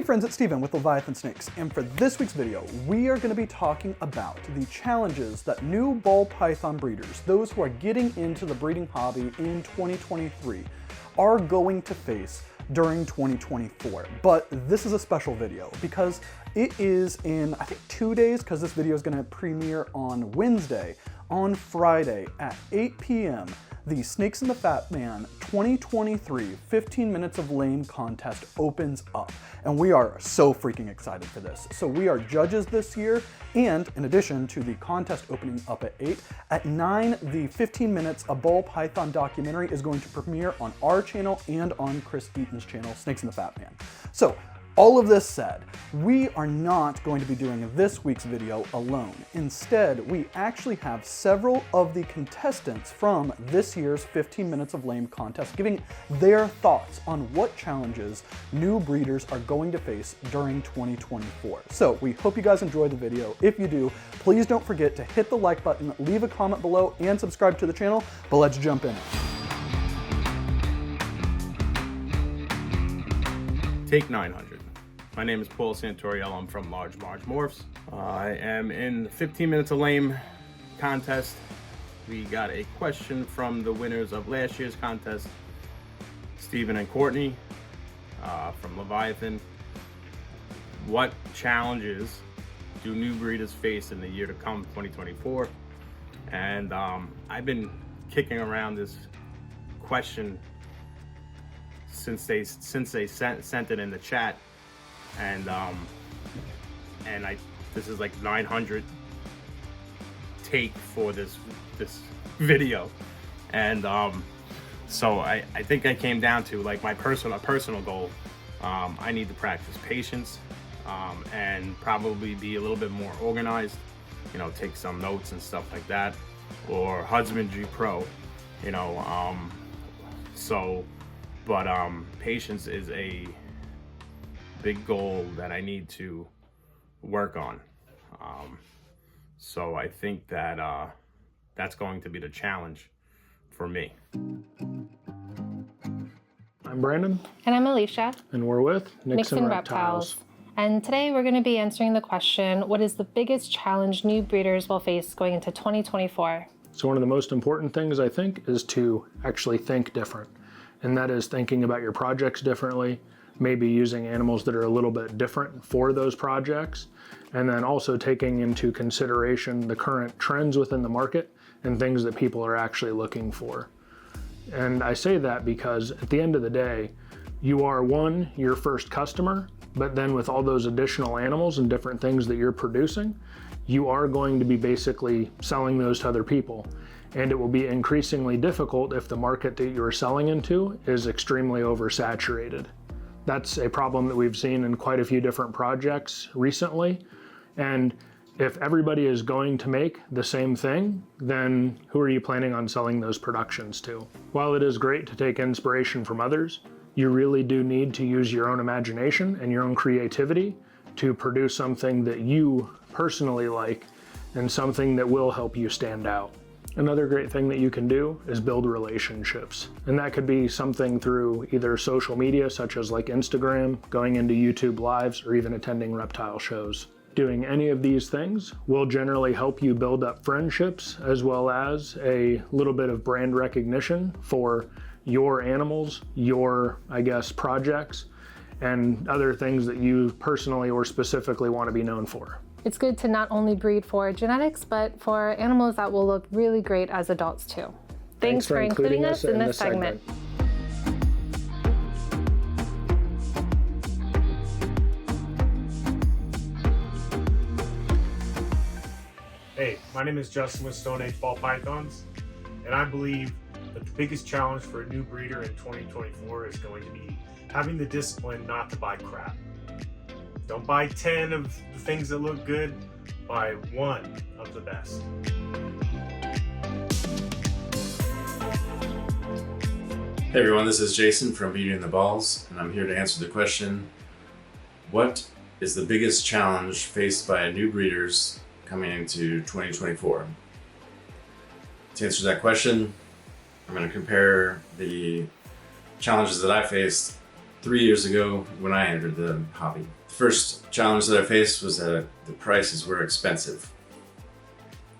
friends, it's Steven with Leviathan Snakes, and for this week's video, we are going to be talking about the challenges that new ball python breeders, those who are getting into the breeding hobby in 2023, are going to face during 2024. But this is a special video because it is in, I think, 2 days, because this video is going to premiere on Wednesday. On Friday at 8 p.m., the Snakes and the Fat Man 2023 15 Minutes of Lame contest opens up, and we are so freaking excited for this. So we are judges this year, and in addition to the contest opening up at 8, at 9, the 15 Minutes a Ball Python documentary is going to premiere on our channel and on Chris Eaton's channel, Snakes and the Fat Man. So all of this said, we are not going to be doing this week's video alone. Instead, we actually have several of the contestants from this year's 15 Minutes of Lame contest giving their thoughts on what challenges new breeders are going to face during 2024. So we hope you guys enjoyed the video. If you do, please don't forget to hit the like button, leave a comment below, and subscribe to the channel. But let's jump in. Take 900. My name is Paul Santoriello. I'm from Large Marge Morphs. I am in the 15 Minutes of Lame contest. We got a question from the winners of last year's contest, Stephen and Courtney from Leviathan. What challenges do new breeders face in the year to come, 2024? And I've been kicking around this question since they sent it in the chat. And this is like 900 take for this video, and so I think I came down to like my personal goal. I need to practice patience and probably be a little bit more organized, you know, take some notes and stuff like that, or husbandry pro, you know. But patience is a big goal that I need to work on. So I think that that's going to be the challenge for me. I'm Brandon. And I'm Alicia. And we're with Nixon Reptiles. And today we're going to be answering the question, what is the biggest challenge new breeders will face going into 2024? So one of the most important things, I think, is to actually think different. And that is thinking about your projects differently, maybe using animals that are a little bit different for those projects, and then also taking into consideration the current trends within the market and things that people are actually looking for. And I say that because at the end of the day, you are your first customer, but then with all those additional animals and different things that you're producing, you are going to be basically selling those to other people. And it will be increasingly difficult if the market that you're selling into is extremely oversaturated. That's a problem that we've seen in quite a few different projects recently. And if everybody is going to make the same thing, then who are you planning on selling those productions to? While it is great to take inspiration from others, you really do need to use your own imagination and your own creativity to produce something that you personally like and something that will help you stand out. Another great thing that you can do is build relationships. And that could be something through either social media, such as like Instagram, going into YouTube lives, or even attending reptile shows. Doing any of these things will generally help you build up friendships, as well as a little bit of brand recognition for your animals, your, I guess, projects, and other things that you personally or specifically want to be known for. It's good to not only breed for genetics, but for animals that will look really great as adults too. Thanks for including us in this segment. Hey, my name is Justin with Stone Age Ball Pythons, and I believe that the biggest challenge for a new breeder in 2024 is going to be having the discipline not to buy crap. Don't buy 10 of the things that look good, buy one of the best. Hey everyone, this is Jason from Beauty and the Balls, and I'm here to answer the question, what is the biggest challenge faced by new breeders coming into 2024? To answer that question, I'm going to compare the challenges that I faced 3 years ago when I entered the hobby. The first challenge that I faced was that the prices were expensive.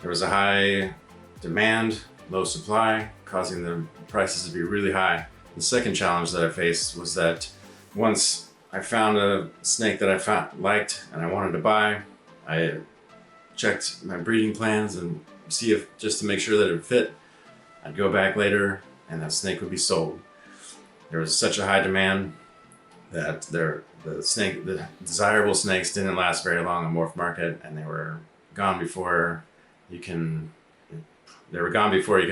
There was a high demand, low supply, causing the prices to be really high. The second challenge that I faced was that once I found a snake that I liked and I wanted to buy, I checked my breeding plans and see if, just to make sure that it fit. I'd go back later and that snake would be sold. There was such a high demand that the desirable snakes didn't last very long on Morph Market, and they were gone before you can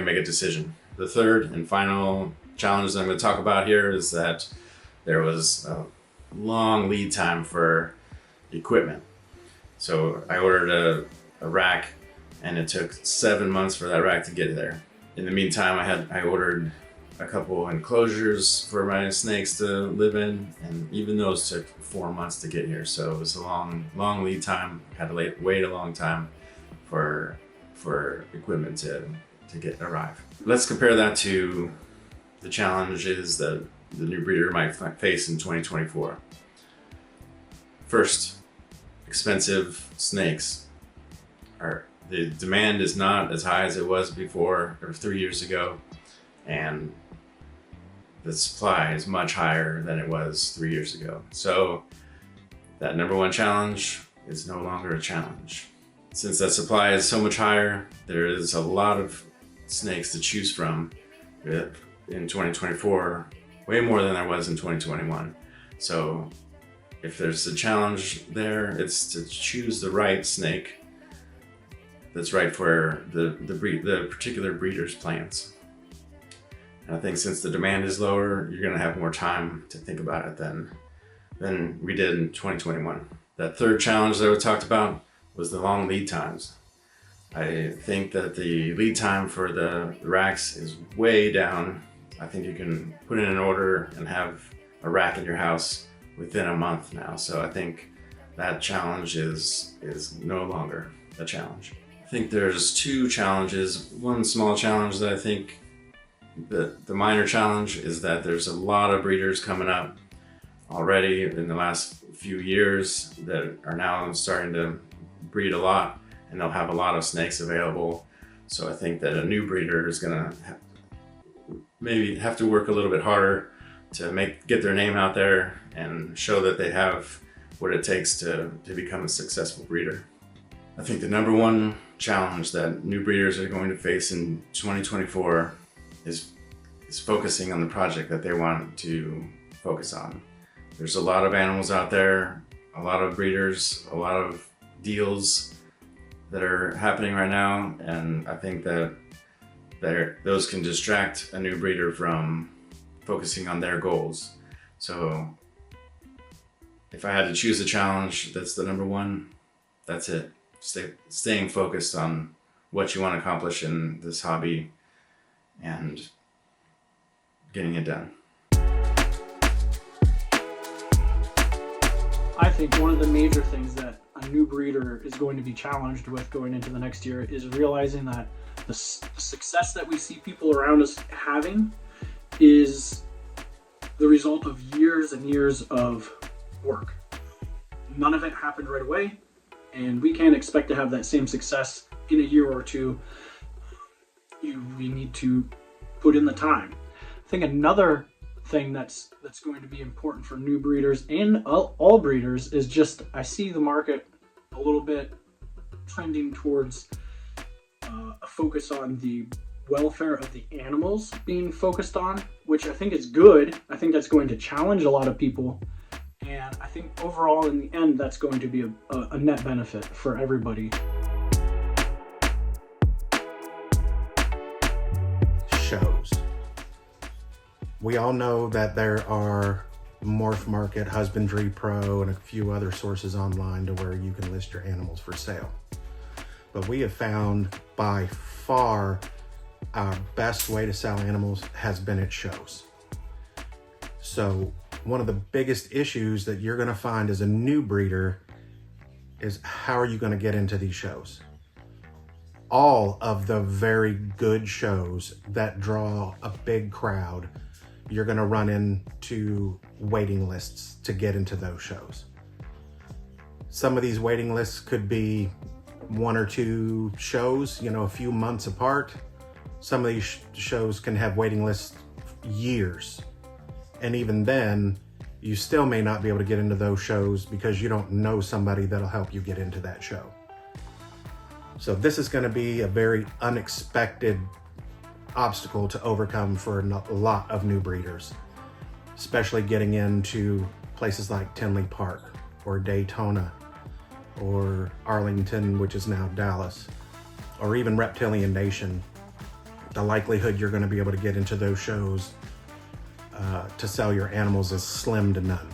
make a decision. The third and final challenge that I'm going to talk about here is that there was a long lead time for equipment. So I ordered a rack, and it took 7 months for that rack to get there. In the meantime, I ordered a couple enclosures for my snakes to live in, and even those took 4 months to get here. So it was a long lead time. Had to wait a long time for equipment to arrive. Let's compare that to the challenges that the new breeder might face in 2024. First, expensive snakes. The demand is not as high as it was before or 3 years ago, and the supply is much higher than it was 3 years ago. So that number one challenge is no longer a challenge. Since that supply is so much higher, there is a lot of snakes to choose from in 2024, way more than there was in 2021. So if there's a challenge there, it's to choose the right snake that's right for the particular breeder's plans. And I think since the demand is lower, you're gonna have more time to think about it than we did in 2021. That third challenge that we talked about was the long lead times. I think that the lead time for the racks is way down. I think you can put in an order and have a rack in your house within a month now. So I think that challenge is no longer a challenge. I think there's two challenges. One small challenge that I think the minor challenge is that there's a lot of breeders coming up already in the last few years that are now starting to breed a lot, and they'll have a lot of snakes available. So I think that a new breeder is gonna maybe have to work a little bit harder to get their name out there and show that they have what it takes to become a successful breeder. I think the number one challenge that new breeders are going to face in 2024 is focusing on the project that they want to focus on. There's a lot of animals out there, a lot of breeders, a lot of deals that are happening right now, and I think that those can distract a new breeder from focusing on their goals. So if I had to choose a challenge, that's the number one. That's it. Staying focused on what you want to accomplish in this hobby and getting it done. I think one of the major things that a new breeder is going to be challenged with going into the next year is realizing that the success that we see people around us having is the result of years and years of work. None of it happened right away, and we can't expect to have that same success in a year or two. We need to put in the time. I think another thing that's going to be important for new breeders and all breeders is just, I see the market a little bit trending towards a focus on the welfare of the animals being focused on, which I think is good. I think that's going to challenge a lot of people, and I think overall in the end that's going to be a net benefit for everybody. Shows. We all know that there are Morph Market, Husbandry Pro, and a few other sources online to where you can list your animals for sale. But we have found by far our best way to sell animals has been at shows. So one of the biggest issues that you're going to find as a new breeder is how are you going to get into these shows? All of the very good shows that draw a big crowd you're going to run into waiting lists to get into those shows. Some of these waiting lists could be 1 or 2 shows, a few months apart. Some of these shows can have waiting lists years. And even then, you still may not be able to get into those shows because you don't know somebody that'll help you get into that show. So this is going to be a very unexpected obstacle to overcome for a lot of new breeders, especially getting into places like Tinley Park or Daytona or Arlington, which is now Dallas, or even Reptilian Nation. The likelihood you're going to be able to get into those shows to sell your animals is slim to none.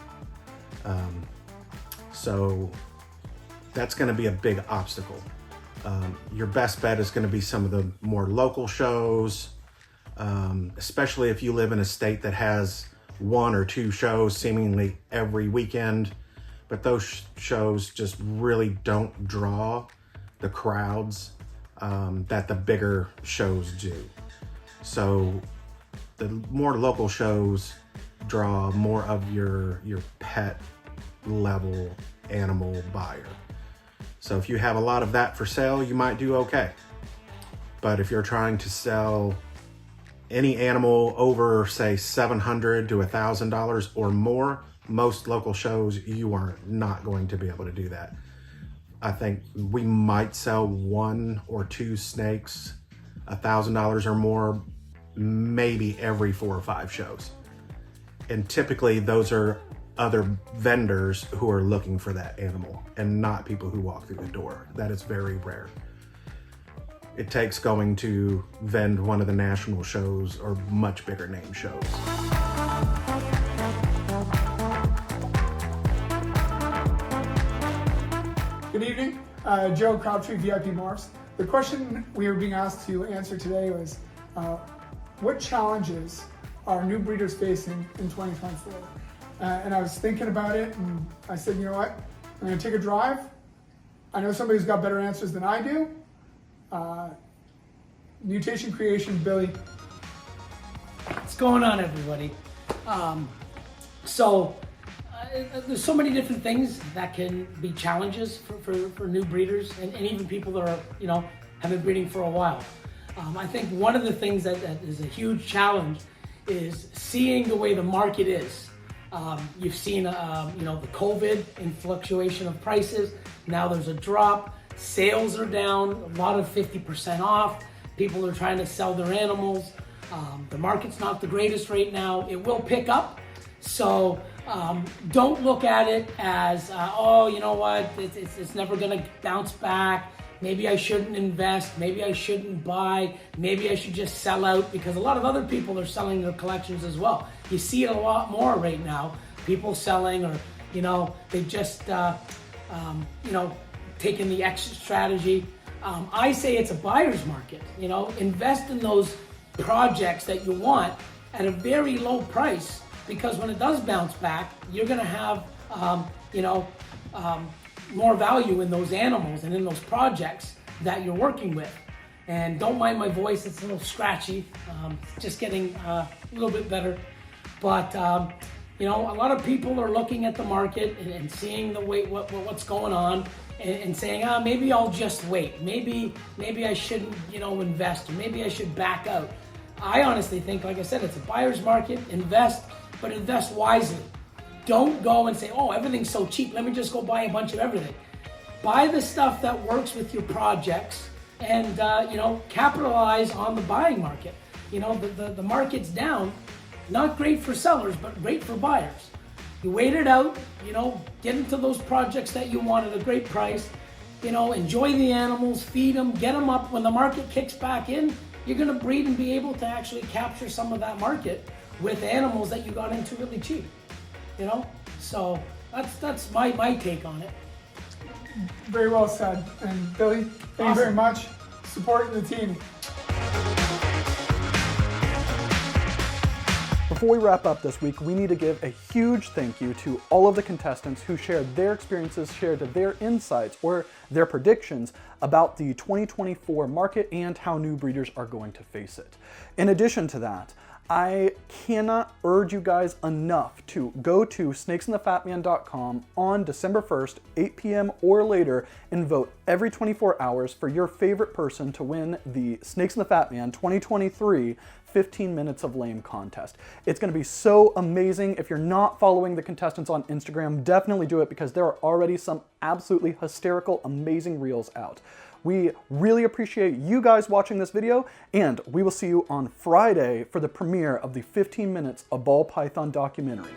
So that's going to be a big obstacle. Your best bet is going to be some of the more local shows, especially if you live in a state that has 1 or 2 shows seemingly every weekend, but those shows just really don't draw the crowds that the bigger shows do. So the more local shows draw more of your pet level animal buyer. So if you have a lot of that for sale, you might do okay. But if you're trying to sell any animal over, say, $700 to $1,000 or more, most local shows, you are not going to be able to do that. I think we might sell 1 or 2 snakes, $1,000 or more, maybe every 4 or 5 shows. And typically those are other vendors who are looking for that animal and not people who walk through the door. That is very rare. It takes going to vend one of the national shows or much bigger name shows. Good evening, Joe Crabtree, VIP Morphs. The question we were being asked to answer today was, what challenges are new breeders facing in 2024? And I was thinking about it, and I said, you know what? I'm going to take a drive. I know somebody who's got better answers than I do. Mutation creation, Billy. What's going on, everybody? There's so many different things that can be challenges for new breeders and even people that are, have been breeding for a while. I think one of the things that is a huge challenge is seeing the way the market is. You've seen, the COVID and fluctuation of prices. Now there's a drop. Sales are down, a lot of 50% off. People are trying to sell their animals. The market's not the greatest right now. It will pick up. So don't look at it as, you know what, it's never gonna bounce back. Maybe I shouldn't invest. Maybe I shouldn't buy. Maybe I should just sell out, because a lot of other people are selling their collections as well. You see it a lot more right now. People selling, or, they just, taking the exit strategy. I say it's a buyer's market. Invest in those projects that you want at a very low price, because when it does bounce back, you're gonna have, more value in those animals and in those projects that you're working with. And don't mind my voice, it's a little scratchy, just getting a little bit better. But a lot of people are looking at the market and seeing the way what's going on, and saying, maybe I'll just wait. Maybe I shouldn't, invest, or maybe I should back out. I honestly think, like I said, it's a buyer's market. Invest, but invest wisely. Don't go and say, everything's so cheap, let me just go buy a bunch of everything. Buy the stuff that works with your projects, and capitalize on the buying market. The market's down, not great for sellers, but great for buyers. You wait it out, get into those projects that you want at a great price, enjoy the animals, feed them, get them up. When the market kicks back in, you're gonna breed and be able to actually capture some of that market with animals that you got into really cheap. So that's my take on it. Very well said. And Billy, thank you very much. Supporting the team. Before we wrap up this week, we need to give a huge thank you to all of the contestants who shared their experiences, shared their insights or their predictions about the 2024 market and how new breeders are going to face it. In addition to that, I cannot urge you guys enough to go to snakesinthefatman.com on December 1st, 8 p.m. or later, and vote every 24 hours for your favorite person to win the Snakes in the Fat Man 2023 15 Minutes of Lame contest. It's going to be so amazing. If you're not following the contestants on Instagram, definitely do it because there are already some absolutely hysterical, amazing reels out. We really appreciate you guys watching this video, and we will see you on Friday for the premiere of the 15 Minutes of Ball Python documentary.